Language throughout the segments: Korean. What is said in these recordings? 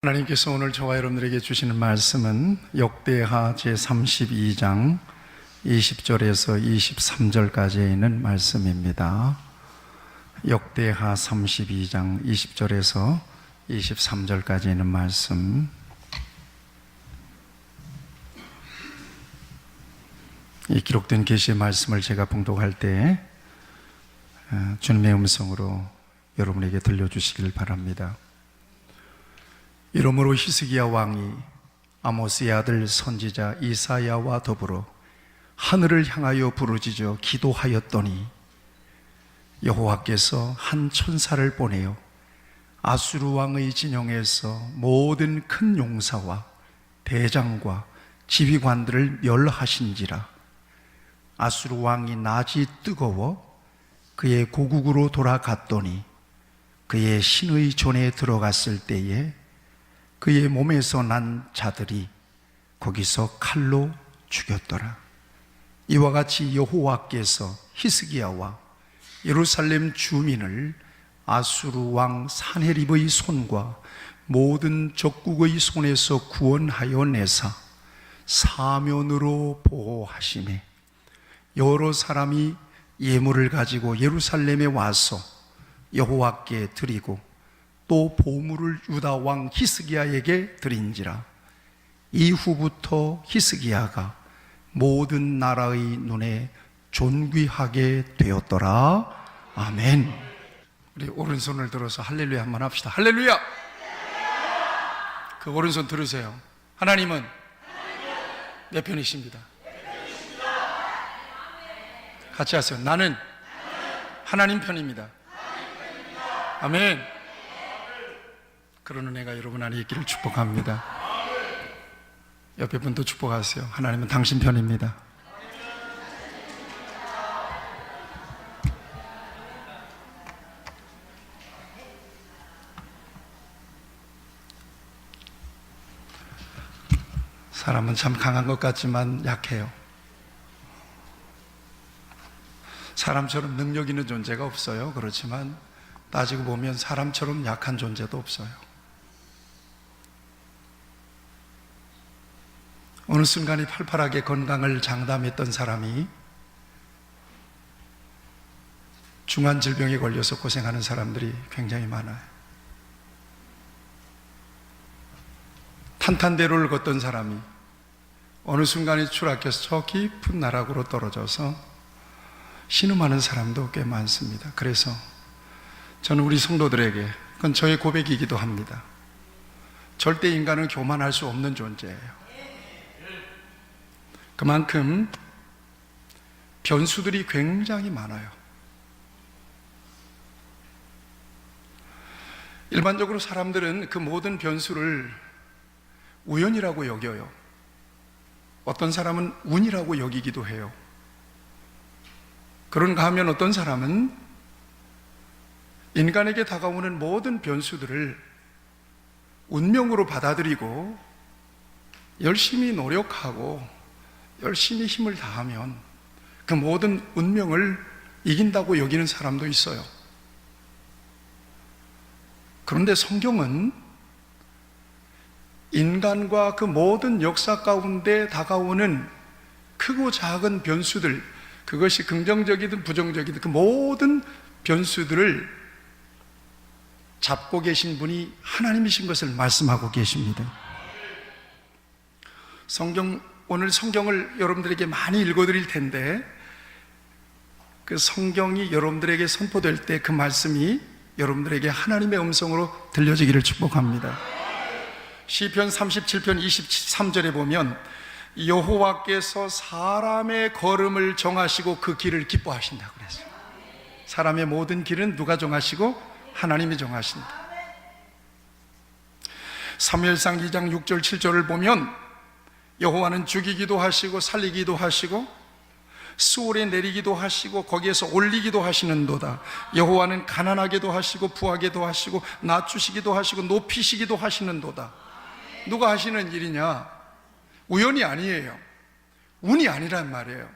하나님께서 오늘 저와 여러분들에게 주시는 말씀은 역대하 제32장 20절에서 23절까지에 있는 말씀입니다. 역대하 32장 20절에서 23절까지 있는 말씀, 이 기록된 계시의 말씀을 제가 봉독할 때 주님의 음성으로 여러분에게 들려주시길 바랍니다. 이러므로 히스기야 왕이 아모스의 아들 선지자 이사야와 더불어 하늘을 향하여 부르짖어 기도하였더니 여호와께서 한 천사를 보내어 아수르 왕의 진영에서 모든 큰 용사와 대장과 지휘관들을 멸하신지라. 아수르 왕이 낯이 뜨거워 그의 고국으로 돌아갔더니 그의 신의 존에 들어갔을 때에 그의 몸에서 난 자들이 거기서 칼로 죽였더라. 이와 같이 여호와께서 히스기야와 예루살렘 주민을 아수르 왕 산헤립의 손과 모든 적국의 손에서 구원하여 내사 사면으로 보호하시매 여러 사람이 예물을 가지고 예루살렘에 와서 여호와께 드리고 또 보물을 유다 왕 히스기야에게 드린지라. 이후부터 히스기야가 모든 나라의 눈에 존귀하게 되었더라. 아멘. 우리 오른손을 들어서 할렐루야 한번 합시다. 할렐루야. 그 오른손 들으세요. 하나님은 내 편이십니다. 같이 하세요. 나는 하나님 편입니다. 아멘. 그런 은혜가 여러분 안에 있기를 축복합니다. 옆에 분도 축복하세요. 하나님은 당신 편입니다. 사람은 참 강한 것 같지만 약해요. 사람처럼 능력 있는 존재가 없어요. 그렇지만 따지고 보면 사람처럼 약한 존재도 없어요. 어느 순간에 팔팔하게 건강을 장담했던 사람이 중한 질병에 걸려서 고생하는 사람들이 굉장히 많아요. 탄탄대로를 걷던 사람이 어느 순간에 추락해서 저 깊은 나락으로 떨어져서 신음하는 사람도 꽤 많습니다. 그래서 저는 우리 성도들에게, 그건 저의 고백이기도 합니다. 절대 인간은 교만할 수 없는 존재예요. 그만큼 변수들이 굉장히 많아요. 일반적으로 사람들은 그 모든 변수를 우연이라고 여겨요. 어떤 사람은 운이라고 여기기도 해요. 그런가 하면 어떤 사람은 인간에게 다가오는 모든 변수들을 운명으로 받아들이고 열심히 노력하고 열심히 힘을 다하면 그 모든 운명을 이긴다고 여기는 사람도 있어요. 그런데 성경은 인간과 그 모든 역사 가운데 다가오는 크고 작은 변수들, 그것이 긍정적이든 부정적이든 그 모든 변수들을 잡고 계신 분이 하나님이신 것을 말씀하고 계십니다. 오늘 성경을 여러분들에게 많이 읽어드릴 텐데 그 성경이 여러분들에게 선포될 때 그 말씀이 여러분들에게 하나님의 음성으로 들려지기를 축복합니다. 시편 37편 23절에 보면 여호와께서 사람의 걸음을 정하시고 그 길을 기뻐하신다고 그랬어요. 사람의 모든 길은 누가 정하시고? 하나님이 정하신다. 사무엘상 2장 6절 7절을 보면 여호와는 죽이기도 하시고 살리기도 하시고 수월에 내리기도 하시고 거기에서 올리기도 하시는도다. 여호와는 가난하게도 하시고 부하게도 하시고 낮추시기도 하시고 높이시기도 하시는도다. 누가 하시는 일이냐? 우연이 아니에요. 운이 아니란 말이에요.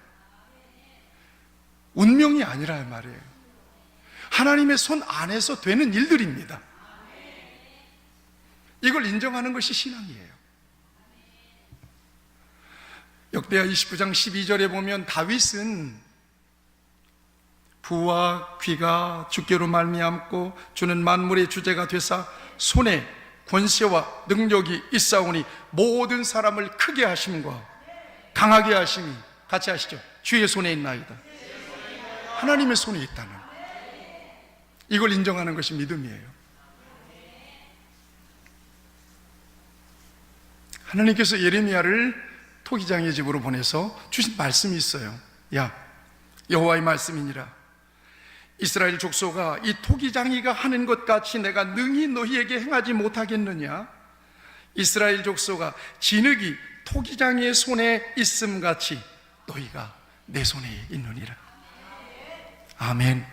운명이 아니란 말이에요. 하나님의 손 안에서 되는 일들입니다. 이걸 인정하는 것이 신앙이에요. 역대하 29장 12절에 보면 다윗은 부와 귀가 주께로 말미암고 주는 만물의 주제가 되사 손에 권세와 능력이 있사오니 모든 사람을 크게 하심과 강하게 하심이, 같이 하시죠, 주의 손에 있나이다. 하나님의 손에 있다는, 이걸 인정하는 것이 믿음이에요. 하나님께서 예레미야를 토기장의 집으로 보내서 주신 말씀이 있어요. 야, 여호와의 말씀이니라. 이스라엘 족속아, 이 토기장이가 하는 것 같이 내가 능히 너희에게 행하지 못하겠느냐? 이스라엘 족속아, 진흙이 토기장이의 손에 있음 같이 너희가 내 손에 있느니라. 아멘.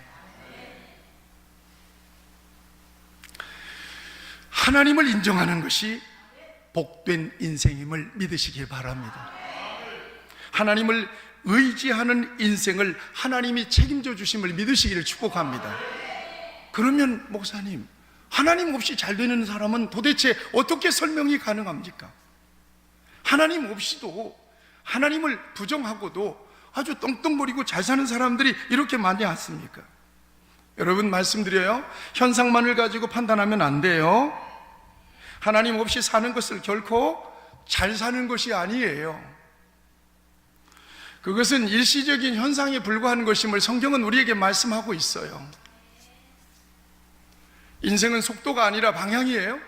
하나님을 인정하는 것이 복된 인생임을 믿으시길 바랍니다. 하나님을 의지하는 인생을 하나님이 책임져 주심을 믿으시기를 축복합니다. 그러면 목사님, 하나님 없이 잘 되는 사람은 도대체 어떻게 설명이 가능합니까? 하나님 없이도, 하나님을 부정하고도 아주 떵떵거리고 잘 사는 사람들이 이렇게 많지 않습니까? 여러분, 말씀드려요, 현상만을 가지고 판단하면 안 돼요. 하나님 없이 사는 것을 결코 잘 사는 것이 아니에요. 그것은 일시적인 현상에 불과한 것임을 성경은 우리에게 말씀하고 있어요. 인생은 속도가 아니라 방향이에요.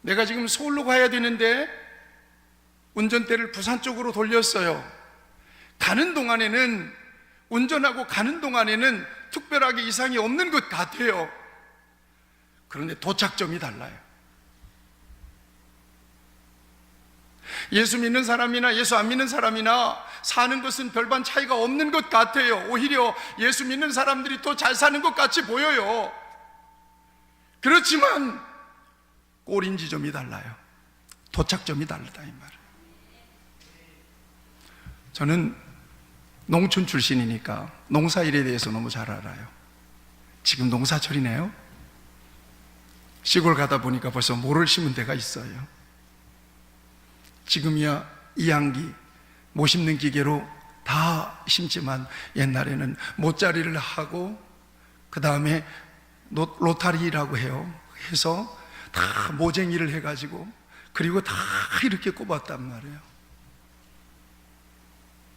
내가 지금 서울로 가야 되는데 운전대를 부산 쪽으로 돌렸어요. 가는 동안에는, 운전하고 가는 동안에는 특별하게 이상이 없는 것 같아요. 그런데 도착점이 달라요. 예수 믿는 사람이나 예수 안 믿는 사람이나 사는 것은 별반 차이가 없는 것 같아요. 오히려 예수 믿는 사람들이 더 잘 사는 것 같이 보여요. 그렇지만 꼬린 지점이 달라요. 도착점이 다르다, 이 말이에요. 저는 농촌 출신이니까 농사일에 대해서 너무 잘 알아요. 지금 농사철이네요. 시골 가다 보니까 벌써 모를 심은 데가 있어요. 지금이야 이항기, 못 심는 기계로 다 심지만 옛날에는 모짜리를 하고 그 다음에 로타리라고 해요. 해서 다 모쟁이를 해가지고 그리고 다 이렇게 꼽았단 말이에요.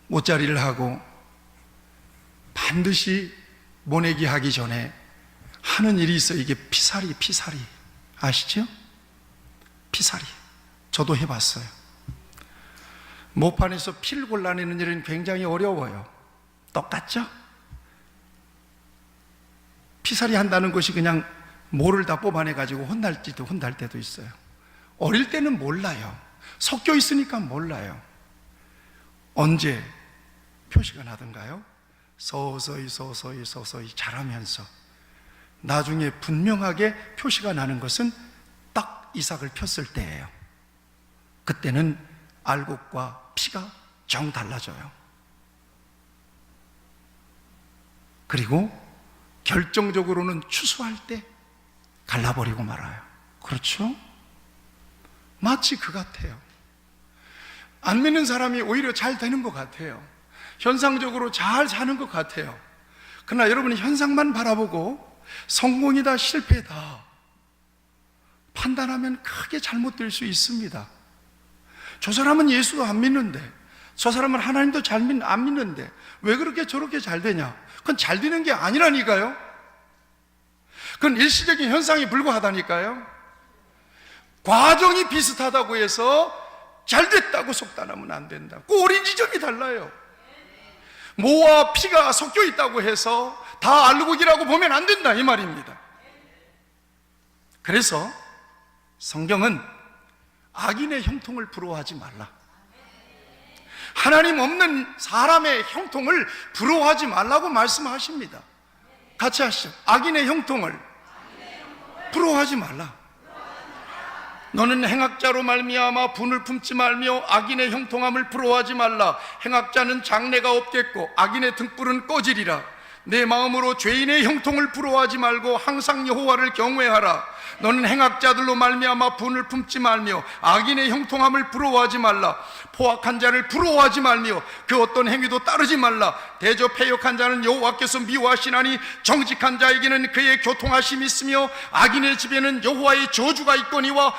모짜리를 하고 반드시 모내기 하기 전에 하는 일이 있어요. 이게 피사리 아시죠? 피사리. 저도 해봤어요. 모판에서 피를 골라내는 일은 굉장히 어려워요. 똑같죠? 피사리 한다는 것이 그냥 모를 다 뽑아내가지고 혼날 때도 있어요. 어릴 때는 몰라요. 섞여 있으니까 몰라요. 언제 표시가 나던가요? 서서히 자라면서 나중에 분명하게 표시가 나는 것은 딱 이삭을 폈을 때예요. 그때는 알곡과 피가 정 달라져요. 그리고 결정적으로는 추수할 때 갈라버리고 말아요. 그렇죠? 마치 그 같아요. 안 믿는 사람이 오히려 잘 되는 것 같아요. 현상적으로 잘 사는 것 같아요. 그러나 여러분이 현상만 바라보고 성공이다 실패다 판단하면 크게 잘못될 수 있습니다. 저 사람은 예수도 안 믿는데, 저 사람은 하나님도 안 믿는데 왜 그렇게 저렇게 잘 되냐? 그건 잘 되는 게 아니라니까요. 그건 일시적인 현상에 불과하다니까요. 과정이 비슷하다고 해서 잘 됐다고 속단하면 안 된다. 꼬린 지점이 달라요. 모와 피가 섞여 있다고 해서 다 알곡이라고 보면 안 된다, 이 말입니다. 그래서 성경은 악인의 형통을 부러워하지 말라. 하나님 없는 사람의 형통을 부러워하지 말라고 말씀하십니다. 같이 하시죠. 악인의 형통을 부러워하지 말라. 너는 행악자로 말미암아 분을 품지 말며 악인의 형통함을 부러워하지 말라. 행악자는 장래가 없겠고 악인의 등불은 꺼지리라. 내 마음으로 죄인의 형통을 부러워하지 말고 항상 여호와를 경외하라. 너는 행악자들로 말미암아 분을 품지 말며 악인의 형통함을 부러워하지 말라. 포악한 자를 부러워하지 말며 그 어떤 행위도 따르지 말라. 대저 패역한 자는 여호와께서 미워하시나니 정직한 자에게는 그의 교통하심이 있으며 악인의 집에는 여호와의 저주가 있거니와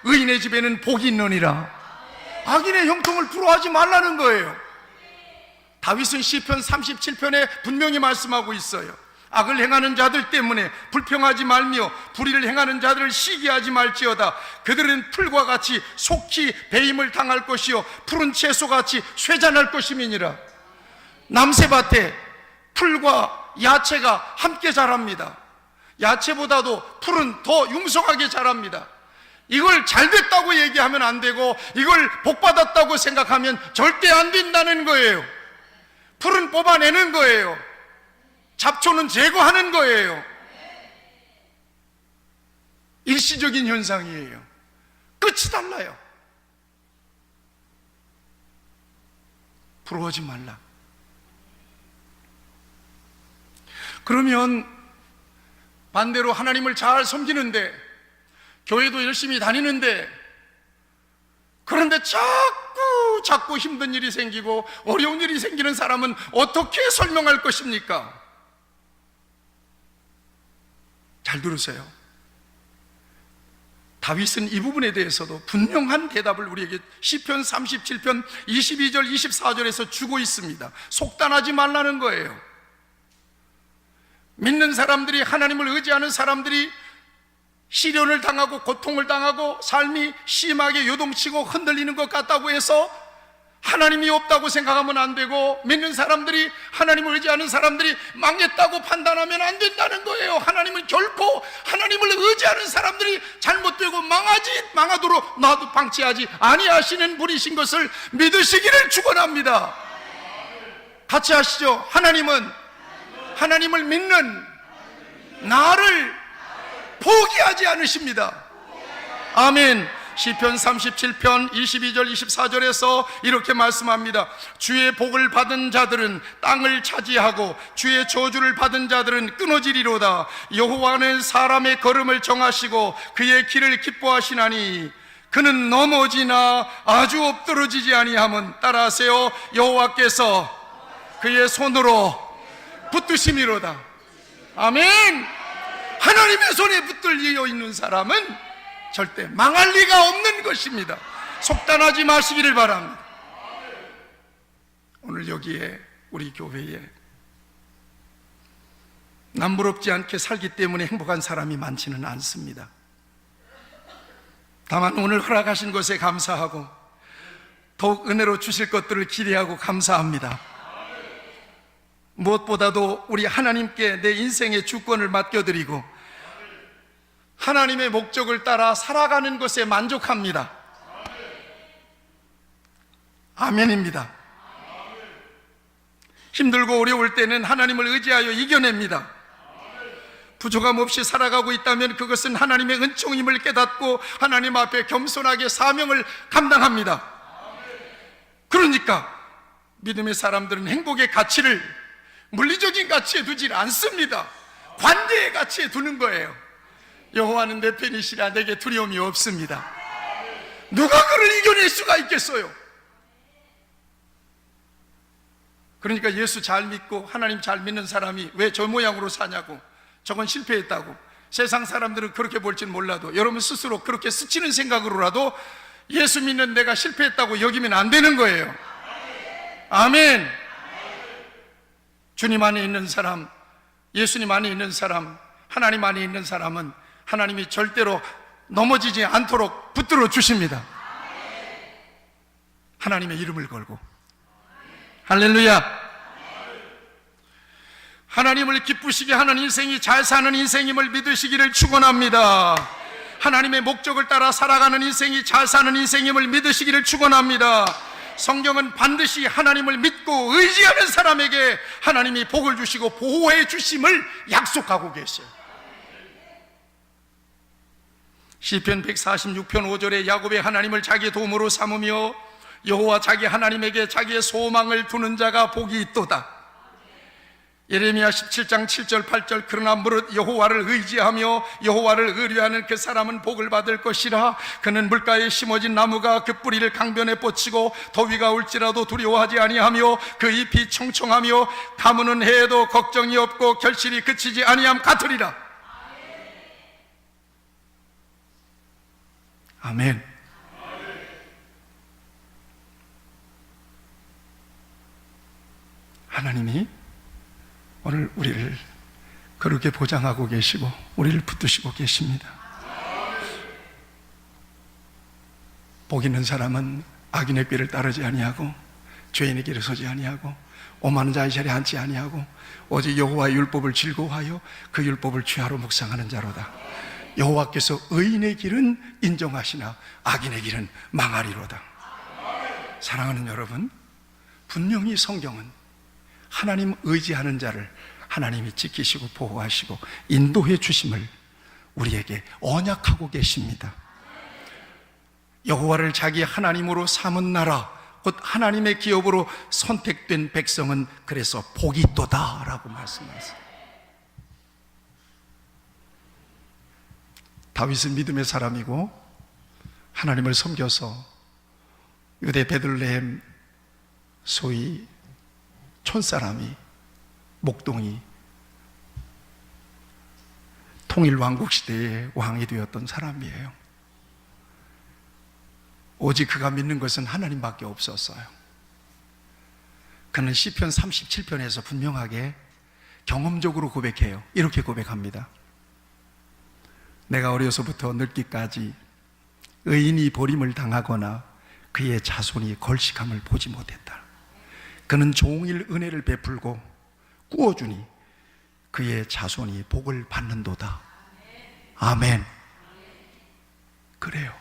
의인의 집에는 복이 있느니라. 악인의 형통을 부러워하지 말라는 거예요. 다윗은 시편 37편에 분명히 말씀하고 있어요. 악을 행하는 자들 때문에 불평하지 말며 불의를 행하는 자들을 시기하지 말지어다. 그들은 풀과 같이 속히 배임을 당할 것이요 푸른 채소같이 쇠잔할 것임이니라. 남새밭에 풀과 야채가 함께 자랍니다. 야채보다도 풀은 더 융성하게 자랍니다. 이걸 잘됐다고 얘기하면 안 되고 이걸 복받았다고 생각하면 절대 안 된다는 거예요. 풀은 뽑아내는 거예요. 잡초는 제거하는 거예요. 일시적인 현상이에요. 끝이 달라요. 부러워하지 말라. 그러면 반대로 하나님을 잘 섬기는데, 교회도 열심히 다니는데, 그런데 자꾸 힘든 일이 생기고 어려운 일이 생기는 사람은 어떻게 설명할 것입니까? 잘 들으세요. 다윗은 이 부분에 대해서도 분명한 대답을 우리에게 시편 37편 22절 24절에서 주고 있습니다. 속단하지 말라는 거예요. 믿는 사람들이, 하나님을 의지하는 사람들이 시련을 당하고 고통을 당하고 삶이 심하게 요동치고 흔들리는 것 같다고 해서 하나님이 없다고 생각하면 안 되고, 믿는 사람들이, 하나님을 의지하는 사람들이 망했다고 판단하면 안 된다는 거예요. 하나님은 결코, 하나님을 의지하는 사람들이 잘못되고 망하도록 나도 방치하지 아니하시는 분이신 것을 믿으시기를 축원합니다. 같이 하시죠. 하나님을 믿는 나를 포기하지 않으십니다. 아멘. 시편 37편 22절 24절에서 이렇게 말씀합니다. 주의 복을 받은 자들은 땅을 차지하고 주의 저주를 받은 자들은 끊어지리로다. 여호와는 사람의 걸음을 정하시고 그의 길을 기뻐하시나니 그는 넘어지나 아주 엎드러지지 아니함은, 따라하세요, 여호와께서 그의 손으로 붙드심이로다. 아멘. 하나님의 손에 붙들려 있는 사람은 절대 망할 리가 없는 것입니다. 속단하지 마시기를 바랍니다. 오늘 여기에, 우리 교회에 남부럽지 않게 살기 때문에 행복한 사람이 많지는 않습니다. 다만 오늘 허락하신 것에 감사하고 더욱 은혜로 주실 것들을 기대하고 감사합니다. 무엇보다도 우리 하나님께 내 인생의 주권을 맡겨드리고 하나님의 목적을 따라 살아가는 것에 만족합니다. 아멘입니다. 힘들고 어려울 때는 하나님을 의지하여 이겨냅니다. 부족함 없이 살아가고 있다면 그것은 하나님의 은총임을 깨닫고 하나님 앞에 겸손하게 사명을 감당합니다. 그러니까 믿음의 사람들은 행복의 가치를 물리적인 가치에 두질 않습니다. 관계의 가치에 두는 거예요. 여호와는 내 편이시라 내게 두려움이 없습니다. 누가 그를 이겨낼 수가 있겠어요? 그러니까 예수 잘 믿고 하나님 잘 믿는 사람이 왜 저 모양으로 사냐고, 저건 실패했다고 세상 사람들은 그렇게 볼지는 몰라도 여러분 스스로 그렇게 스치는 생각으로라도 예수 믿는 내가 실패했다고 여기면 안 되는 거예요. 아멘. 주님 안에 있는 사람, 예수님 안에 있는 사람, 하나님 안에 있는 사람은 하나님이 절대로 넘어지지 않도록 붙들어 주십니다. 하나님의 이름을 걸고. 할렐루야. 하나님을 기쁘시게 하는 인생이 잘 사는 인생임을 믿으시기를 축원합니다. 하나님의 목적을 따라 살아가는 인생이 잘 사는 인생임을 믿으시기를 축원합니다. 성경은 반드시 하나님을 믿고 의지하는 사람에게 하나님이 복을 주시고 보호해 주심을 약속하고 계셔요. 시편 146편 5절에 야곱의 하나님을 자기의 도움으로 삼으며 여호와 자기 하나님에게 자기의 소망을 두는 자가 복이 있도다. 예레미야 17장 7절 8절 그러나 무릇 여호와를 의지하며 여호와를 의뢰하는 그 사람은 복을 받을 것이라. 그는 물가에 심어진 나무가 그 뿌리를 강변에 뻗치고 더위가 올지라도 두려워하지 아니하며 그 잎이 청청하며 가무는 해에도 걱정이 없고 결실이 그치지 아니함 같으리라. 아멘. 하나님이 오늘 우리를 그렇게 보장하고 계시고 우리를 붙드시고 계십니다. 복 있는 사람은 악인의 길을 따르지 아니하고 죄인의 길을 서지 아니하고 오만한 자의 자리에 앉지 아니하고 오직 여호와의 율법을 즐거워하여 그 율법을 취하로 묵상하는 자로다. 여호와께서 의인의 길은 인정하시나 악인의 길은 망하리로다. 사랑하는 여러분, 분명히 성경은 하나님 의지하는 자를 하나님이 지키시고 보호하시고 인도해 주심을 우리에게 언약하고 계십니다. 여호와를 자기 하나님으로 삼은 나라, 곧 하나님의 기업으로 선택된 백성은 그래서 복이 있도다 라고 말씀하세요. 다윗은 믿음의 사람이고 하나님을 섬겨서 유대 베들레헴 소위 촌사람이 목동이 통일왕국 시대의 왕이 되었던 사람이에요. 오직 그가 믿는 것은 하나님밖에 없었어요. 그는 시편 37편에서 분명하게 경험적으로 고백해요. 이렇게 고백합니다. 내가 어려서부터 늙기까지 의인이 버림을 당하거나 그의 자손이 걸식함을 보지 못했다. 그는 종일 은혜를 베풀고 꾸어주니 그의 자손이 복을 받는도다. 아멘. 그래요.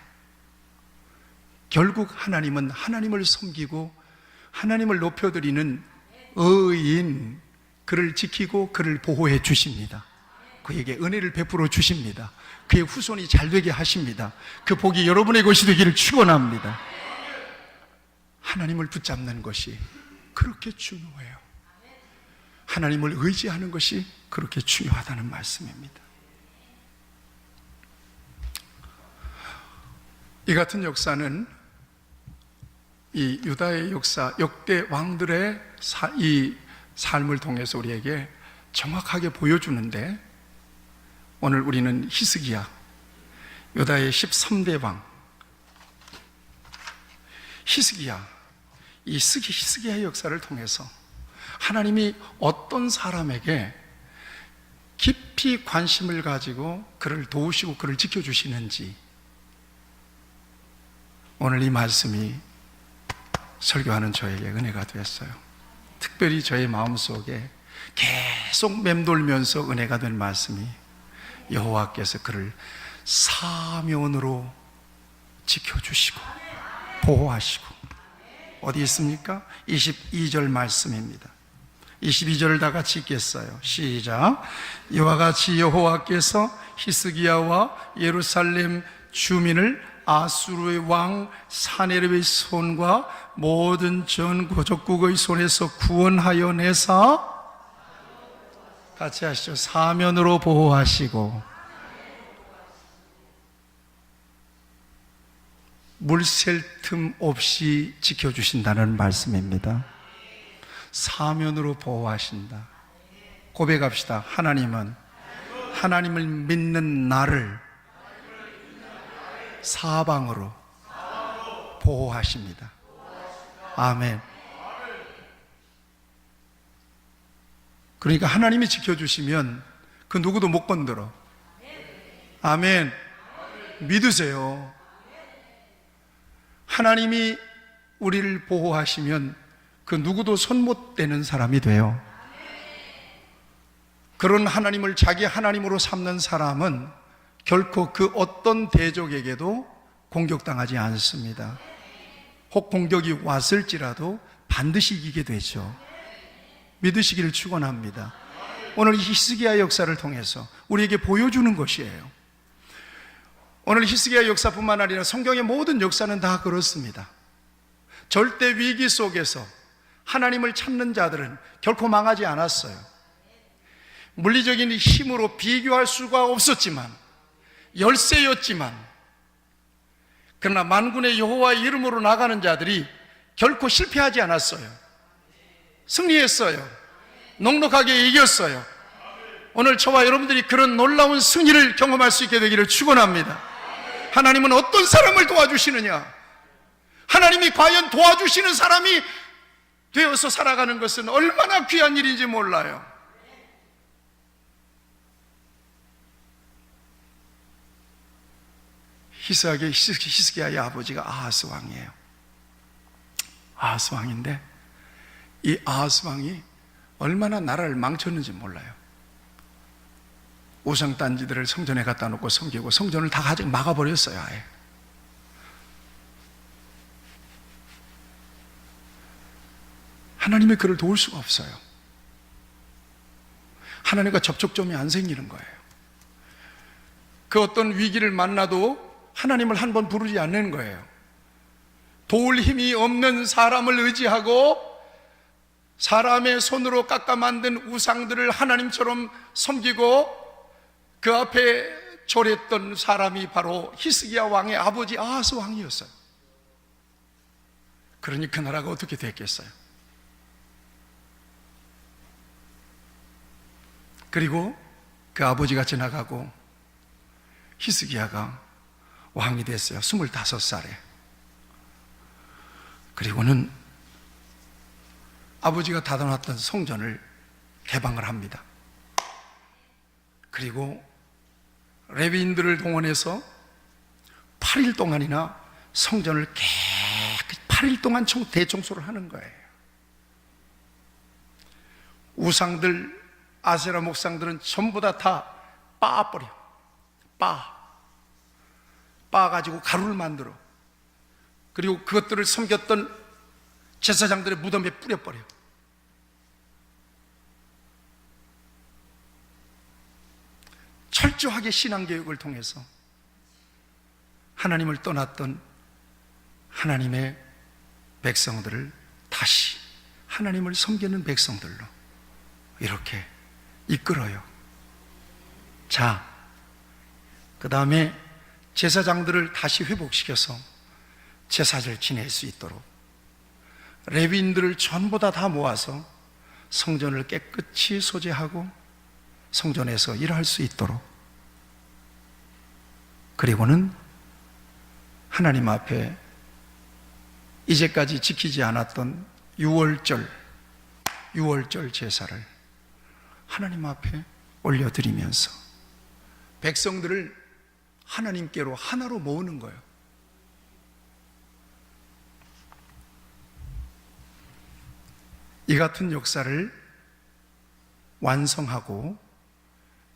결국 하나님은 하나님을 섬기고 하나님을 높여드리는 의인, 그를 지키고 그를 보호해 주십니다. 그에게 은혜를 베풀어 주십니다. 그의 후손이 잘 되게 하십니다. 그 복이 여러분의 것이 되기를 축원합니다. 하나님을 붙잡는 것이 그렇게 중요해요. 하나님을 의지하는 것이 그렇게 중요하다는 말씀입니다. 이 같은 역사는 이 유다의 역사, 역대 왕들의 이 삶을 통해서 우리에게 정확하게 보여주는데, 오늘 우리는 히스기야, 유다의 13대 왕 히스기야, 이 히스기야의 역사를 통해서 하나님이 어떤 사람에게 깊이 관심을 가지고 그를 도우시고 그를 지켜주시는지, 오늘 이 말씀이 설교하는 저에게 은혜가 되었어요. 특별히 저의 마음속에 계속 맴돌면서 은혜가 된 말씀이, 여호와께서 그를 사면으로 지켜주시고 보호하시고, 어디 있습니까? 22절 말씀입니다. 22절을 다 같이 읽겠어요. 시작. 이와 같이 여호와께서 히스기야와 예루살렘 주민을 아수르의 왕 사네립의 손과 모든 전 고족국의 손에서 구원하여 내사, 같이 하시죠. 사면으로 보호하시고 물샐 틈 없이 지켜주신다는 말씀입니다. 사면으로 보호하신다. 고백합시다. 하나님은 하나님을 믿는 나를 사방으로 보호하십니다. 아멘. 그러니까 하나님이 지켜주시면 그 누구도 못 건드려. 아멘. 믿으세요. 하나님이 우리를 보호하시면 그 누구도 손 못 대는 사람이 돼요. 그런 하나님을 자기 하나님으로 삼는 사람은 결코 그 어떤 대적에게도 공격당하지 않습니다. 혹 공격이 왔을지라도 반드시 이기게 되죠. 믿으시기를 축원합니다. 오늘 히스기야 역사를 통해서 우리에게 보여주는 것이에요. 오늘 히스기야 역사뿐만 아니라 성경의 모든 역사는 다 그렇습니다. 절대 위기 속에서 하나님을 찾는 자들은 결코 망하지 않았어요. 물리적인 힘으로 비교할 수가 없었지만, 열세였지만, 그러나 만군의 여호와의 이름으로 나가는 자들이 결코 실패하지 않았어요. 승리했어요. 넉넉하게 이겼어요. 오늘 저와 여러분들이 그런 놀라운 승리를 경험할 수 있게 되기를 축원합니다. 하나님은 어떤 사람을 도와주시느냐? 하나님이 과연 도와주시는 사람이 되어서 살아가는 것은 얼마나 귀한 일인지 몰라요. 히스기야의 아버지가 아하스 왕이에요. 아하스 왕인데 이 아하스 왕이 얼마나 나라를 망쳤는지 몰라요. 우상단지들을 성전에 갖다 놓고 섬기고 성전을 다 막아버렸어요. 아예. 하나님이 그를 도울 수가 없어요. 하나님과 접촉점이 안 생기는 거예요. 그 어떤 위기를 만나도 하나님을 한 번 부르지 않는 거예요. 도울 힘이 없는 사람을 의지하고 사람의 손으로 깎아 만든 우상들을 하나님처럼 섬기고 그 앞에 절했던 사람이 바로 히스기야 왕의 아버지 아하스 왕이었어요. 그러니 그 나라가 어떻게 됐겠어요? 그리고 그 아버지가 지나가고 히스기야가 왕이 됐어요. 25살에. 그리고는 아버지가 닫아놨던 성전을 개방을 합니다. 그리고 레위인들을 동원해서 8일 동안이나 성전을 깨끗이 8일 동안 대청소를 하는 거예요. 우상들, 아세라 목상들은 전부 다 빻아버려. 빻아가지고 가루를 만들어. 그리고 그것들을 섬겼던 제사장들의 무덤에 뿌려버려. 철저하게 신앙교육을 통해서 하나님을 떠났던 하나님의 백성들을 다시 하나님을 섬기는 백성들로 이렇게 이끌어요. 자, 그 다음에 제사장들을 다시 회복시켜서 제사를 지낼 수 있도록 레위인들을 전부 다 모아서 성전을 깨끗이 소재하고 성전에서 일할 수 있도록, 그리고는 하나님 앞에 이제까지 지키지 않았던 유월절 제사를 하나님 앞에 올려드리면서 백성들을 하나님께로 하나로 모으는 거예요. 이 같은 역사를 완성하고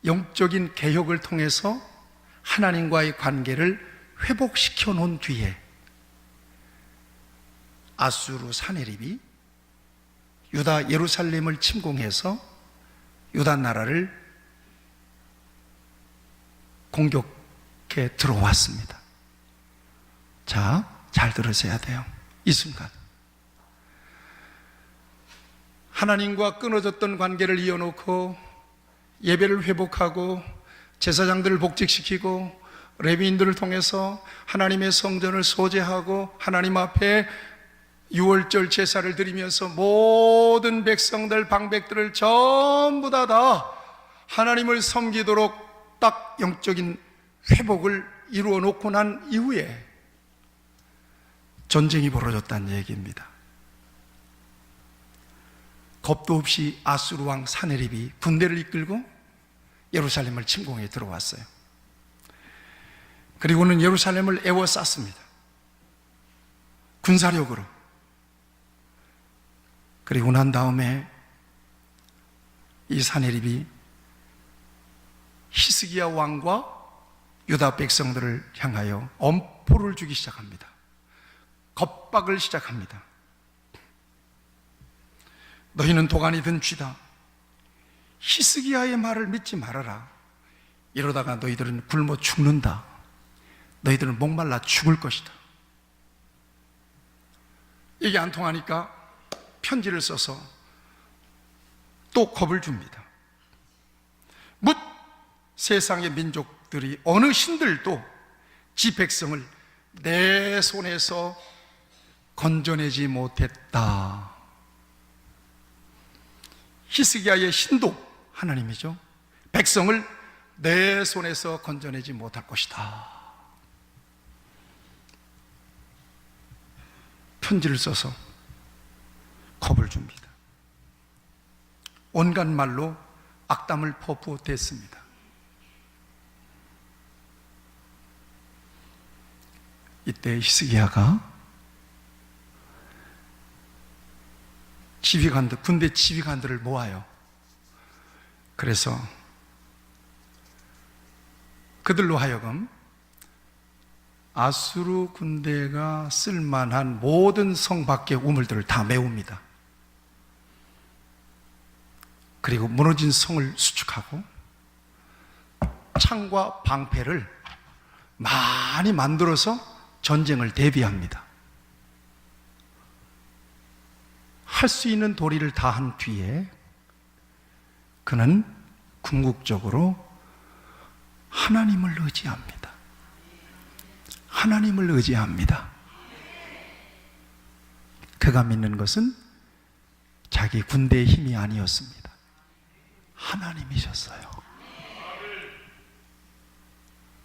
영적인 개혁을 통해서 하나님과의 관계를 회복시켜 놓은 뒤에 아수르 사네립이 유다 예루살렘을 침공해서 유다 나라를 공격해 들어왔습니다. 자, 잘 들으셔야 돼요. 이 순간 하나님과 끊어졌던 관계를 이어놓고 예배를 회복하고 제사장들을 복직시키고 레위인들을 통해서 하나님의 성전을 소재하고 하나님 앞에 유월절 제사를 드리면서 모든 백성들, 방백들을 전부 다 하나님을 섬기도록 딱 영적인 회복을 이루어 놓고 난 이후에 전쟁이 벌어졌다는 얘기입니다. 겁도 없이 아수르 왕 사네립이 군대를 이끌고 예루살렘을 침공해 들어왔어요. 그리고는 예루살렘을 에워쌌습니다. 군사력으로. 그리고 난 다음에 이 사네립이 히스기야 왕과 유다 백성들을 향하여 엄포를 주기 시작합니다. 겁박을 시작합니다. 너희는 도간이 든 쥐다. 히스기야의 말을 믿지 말아라. 이러다가 너희들은 굶어 죽는다. 너희들은 목말라 죽을 것이다. 이게 안 통하니까 편지를 써서 또 겁을 줍니다. 뭇 세상의 민족들이 어느 신들도 지 백성을 내 손에서 건져내지 못했다. 히스기야의 신도 하나님이죠. 백성을 내 손에서 건져내지 못할 것이다. 편지를 써서 겁을 줍니다. 온갖 말로 악담을 퍼부었댔습니다. 이때 히스기야가 지휘관들, 군대 지휘관들을 모아요. 그래서 그들로 하여금 아수르 군대가 쓸만한 모든 성 밖의 우물들을 다 메웁니다. 그리고 무너진 성을 수축하고 창과 방패를 많이 만들어서 전쟁을 대비합니다. 할 수 있는 도리를 다 한 뒤에 그는 궁극적으로 하나님을 의지합니다. 하나님을 의지합니다. 그가 믿는 것은 자기 군대의 힘이 아니었습니다. 하나님이셨어요.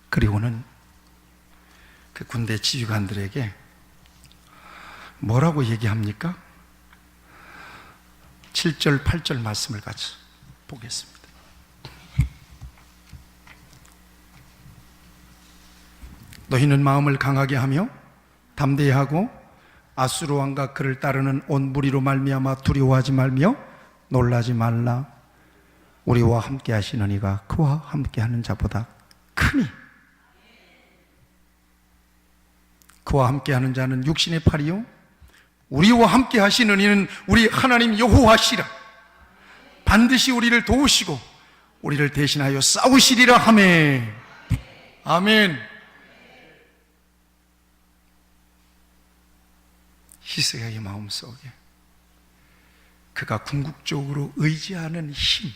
그리고는 그 군대 지휘관들에게 뭐라고 얘기합니까? 7절, 8절 말씀을 같이 보겠습니다. 너희는 마음을 강하게 하며 담대히 하고 아수르 왕과 그를 따르는 온 무리로 말미암아 두려워하지 말며 놀라지 말라. 우리와 함께 하시는 이가 그와 함께 하는 자보다 크니. 그와 함께 하는 자는 육신의 팔이요 우리와 함께 하시는 이는 우리 하나님 여호와시라. 반드시 우리를 도우시고 우리를 대신하여 싸우시리라 하매. 아멘. 히스기야의 마음속에 그가 궁극적으로 의지하는 힘,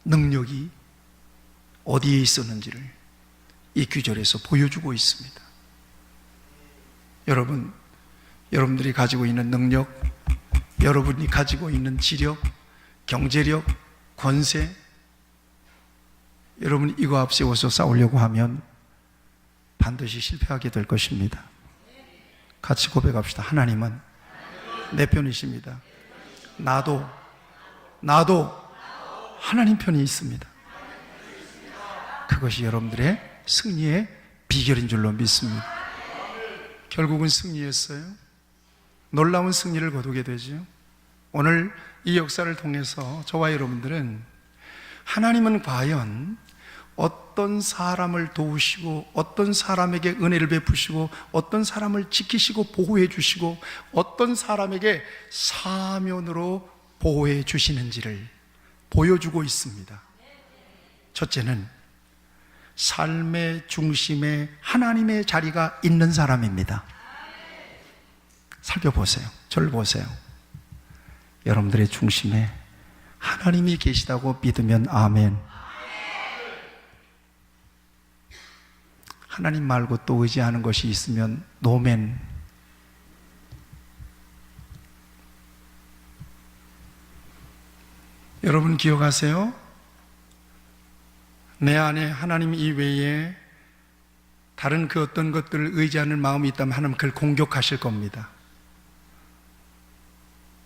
능력이 어디에 있었는지를 이 구절에서 보여주고 있습니다. 여러분들이 가지고 있는 능력, 여러분이 가지고 있는 지력, 경제력, 권세, 여러분이 이거 앞세워서 싸우려고 하면 반드시 실패하게 될 것입니다. 같이 고백합시다. 하나님은 내 편이십니다. 나도 하나님 편이 있습니다. 그것이 여러분들의 승리의 비결인 줄로 믿습니다. 결국은 승리했어요. 놀라운 승리를 거두게 되죠. 오늘 이 역사를 통해서 저와 여러분들은 하나님은 과연 어떤 사람을 도우시고 어떤 사람에게 은혜를 베푸시고 어떤 사람을 지키시고 보호해 주시고 어떤 사람에게 사면으로 보호해 주시는지를 보여주고 있습니다. 첫째는 삶의 중심에 하나님의 자리가 있는 사람입니다. 살펴보세요. 저를 보세요. 여러분들의 중심에 하나님이 계시다고 믿으면 아멘. 하나님 말고 또 의지하는 것이 있으면 노멘. 여러분 기억하세요? 내 안에 하나님 이외에 다른 그 어떤 것들을 의지하는 마음이 있다면 하나님 그걸 공격하실 겁니다.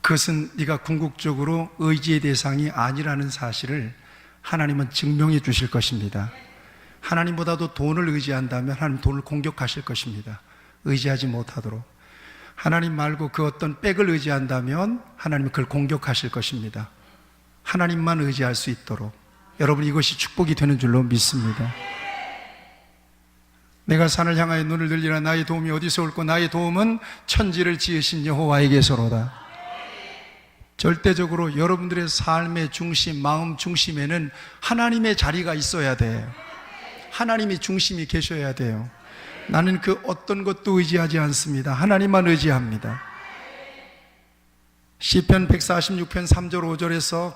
그것은 네가 궁극적으로 의지의 대상이 아니라는 사실을 하나님은 증명해 주실 것입니다. 하나님보다도 돈을 의지한다면 하나님 돈을 공격하실 것입니다. 의지하지 못하도록. 하나님 말고 그 어떤 백을 의지한다면 하나님은 그걸 공격하실 것입니다. 하나님만 의지할 수 있도록. 여러분 이것이 축복이 되는 줄로 믿습니다. 내가 산을 향하여 눈을 들리라. 나의 도움이 어디서 올고 나의 도움은 천지를 지으신 여호와에게서로다. 절대적으로 여러분들의 삶의 중심, 마음 중심에는 하나님의 자리가 있어야 돼요. 하나님이 중심이 계셔야 돼요. 나는 그 어떤 것도 의지하지 않습니다. 하나님만 의지합니다. 시편 146편 3절 5절에서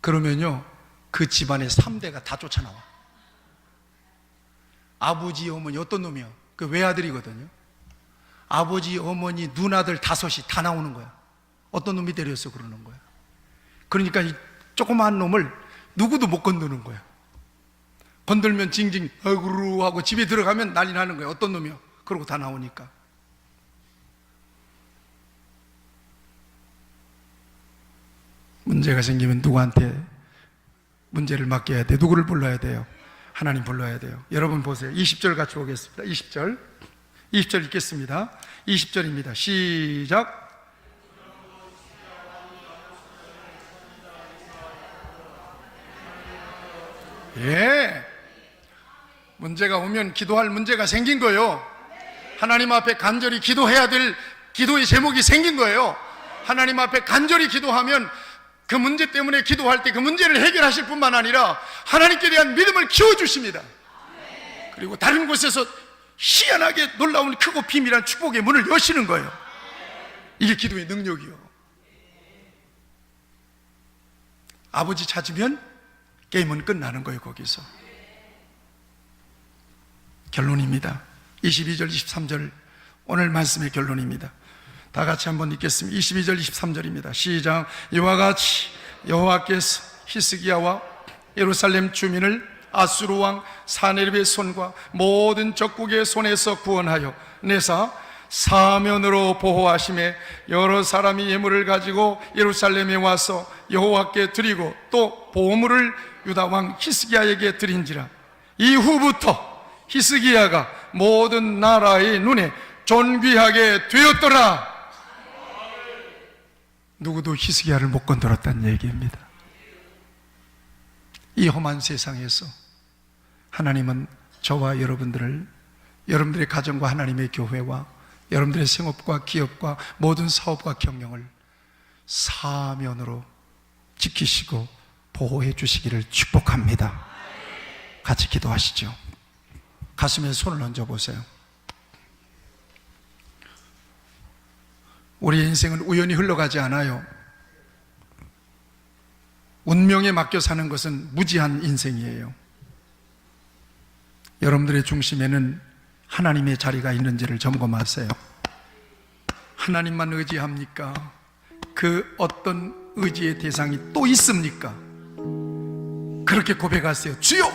그러면요, 그 집안의 3대가 다 쫓아나와. 아버지, 어머니, 어떤 놈이요? 그 외아들이거든요. 아버지, 어머니, 누나들 5이 다 나오는 거야. 어떤 놈이 때렸어 그러는 거야. 그러니까 이 조그마한 놈을 누구도 못 건드는 거야. 건들면 징징 어그루 하고 집에 들어가면 난리 나는 거야. 어떤 놈이요? 그러고 다 나오니까. 문제가 생기면 누구한테 문제를 맡겨야 돼? 누구를 불러야 돼요? 하나님 불러야 돼요. 여러분 보세요. 20절 같이 보겠습니다. 20절 읽겠습니다. 20절입니다. 시작. 예. 문제가 오면 기도할 문제가 생긴 거예요. 하나님 앞에 간절히 기도해야 될 기도의 제목이 생긴 거예요. 하나님 앞에 간절히 기도하면 그 문제 때문에 기도할 때 그 문제를 해결하실 뿐만 아니라 하나님께 대한 믿음을 키워주십니다. 그리고 다른 곳에서 희한하게 놀라운 크고 비밀한 축복의 문을 여시는 거예요. 이게 기도의 능력이요. 아버지 찾으면 게임은 끝나는 거예요. 거기서. 결론입니다. 22절 23절 오늘 말씀의 결론입니다. 다 같이 한번 읽겠습니다. 22절 23절입니다. 시작. 이와 같이 여호와께서 히스기야와 예루살렘 주민을 아수르 왕 사네립의 손과 모든 적국의 손에서 구원하여 내사 사면으로 보호하심에 여러 사람이 예물을 가지고 예루살렘에 와서 여호와께 드리고 또 보물을 유다 왕 히스기야에게 드린지라. 이후부터 히스기야가 모든 나라의 눈에 존귀하게 되었더라. 누구도 히스기야를 못 건드렸다는 얘기입니다. 이 험한 세상에서 하나님은 저와 여러분들을, 여러분들의 가정과 하나님의 교회와 여러분들의 생업과 기업과 모든 사업과 경영을 사면으로 지키시고 보호해 주시기를 축복합니다. 같이 기도하시죠. 가슴에 손을 얹어 보세요. 우리의 인생은 우연히 흘러가지 않아요. 운명에 맡겨 사는 것은 무지한 인생이에요. 여러분들의 중심에는 하나님의 자리가 있는지를 점검하세요. 하나님만 의지합니까? 그 어떤 의지의 대상이 또 있습니까? 그렇게 고백하세요. 주여,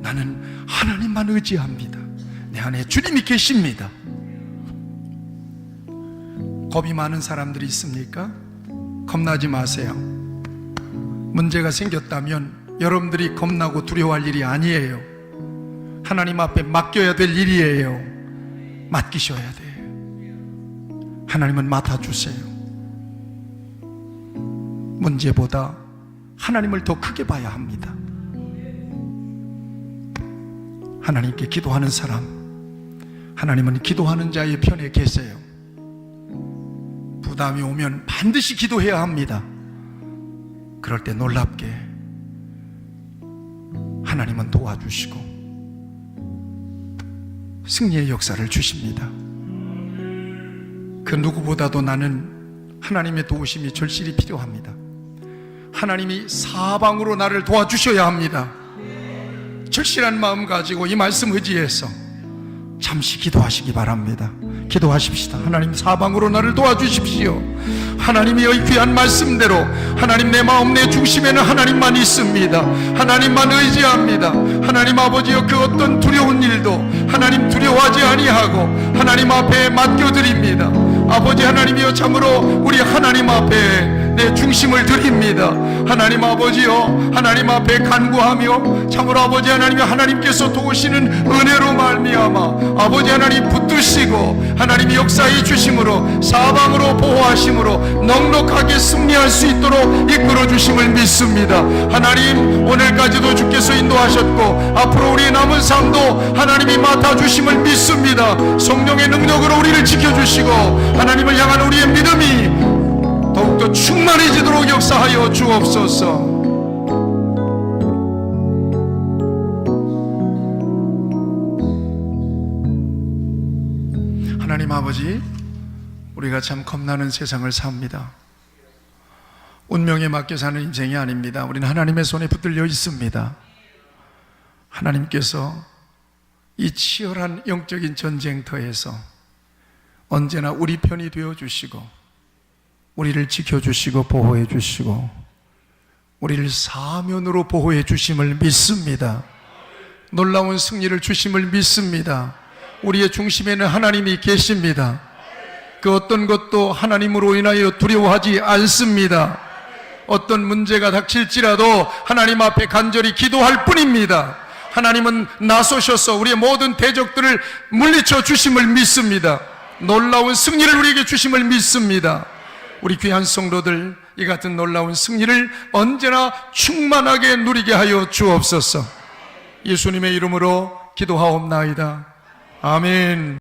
나는 하나님만 의지합니다. 내 안에 주님이 계십니다. 겁이 많은 사람들이 있습니까? 겁나지 마세요. 문제가 생겼다면 여러분들이 겁나고 두려워할 일이 아니에요. 하나님 앞에 맡겨야 될 일이에요. 맡기셔야 돼요. 하나님은 맡아주세요. 문제보다 하나님을 더 크게 봐야 합니다. 하나님께 기도하는 사람, 하나님은 기도하는 자의 편에 계세요. 부담이 오면 반드시 기도해야 합니다. 그럴 때 놀랍게 하나님은 도와주시고 승리의 역사를 주십니다. 그 누구보다도 나는 하나님의 도우심이 절실히 필요합니다. 하나님이 사방으로 나를 도와주셔야 합니다. 절실한 마음 가지고 이 말씀 의지해서 잠시 기도하시기 바랍니다. 기도하십시다. 하나님 사방으로 나를 도와주십시오. 하나님의 귀한 말씀대로 하나님 내 마음 내 중심에는 하나님만 있습니다. 하나님만 의지합니다. 하나님 아버지여 그 어떤 두려운 일도 하나님 두려워하지 아니하고 하나님 앞에 맡겨드립니다. 아버지 하나님이여 참으로 우리 하나님 앞에 내 중심을 드립니다. 하나님 아버지여 하나님 앞에 간구하며 참으로 아버지 하나님이 하나님께서 도우시는 은혜로 말미암아 아버지 하나님 붙드시고 하나님이 역사해 주심으로 사방으로 보호하심으로 넉넉하게 승리할 수 있도록 이끌어 주심을 믿습니다. 하나님 오늘까지도 주께서 인도하셨고 앞으로 우리의 남은 삶도 하나님이 맡아주심을 믿습니다. 성령의 능력으로 우리를 지켜주시고 하나님을 향한 우리의 믿음이 더욱더 충만해지도록 역사하여 주옵소서. 하나님 아버지, 우리가 참 겁나는 세상을 삽니다. 운명에 맡겨 사는 인생이 아닙니다. 우리는 하나님의 손에 붙들려 있습니다. 하나님께서 이 치열한 영적인 전쟁터에서 언제나 우리 편이 되어주시고 우리를 지켜주시고 보호해주시고 우리를 사면으로 보호해주심을 믿습니다. 놀라운 승리를 주심을 믿습니다. 우리의 중심에는 하나님이 계십니다. 그 어떤 것도 하나님으로 인하여 두려워하지 않습니다. 어떤 문제가 닥칠지라도 하나님 앞에 간절히 기도할 뿐입니다. 하나님은 나서셔서 우리의 모든 대적들을 물리쳐 주심을 믿습니다. 놀라운 승리를 우리에게 주심을 믿습니다. 우리 귀한 성도들, 이 같은 놀라운 승리를 언제나 충만하게 누리게 하여 주옵소서. 예수님의 이름으로 기도하옵나이다. 아멘.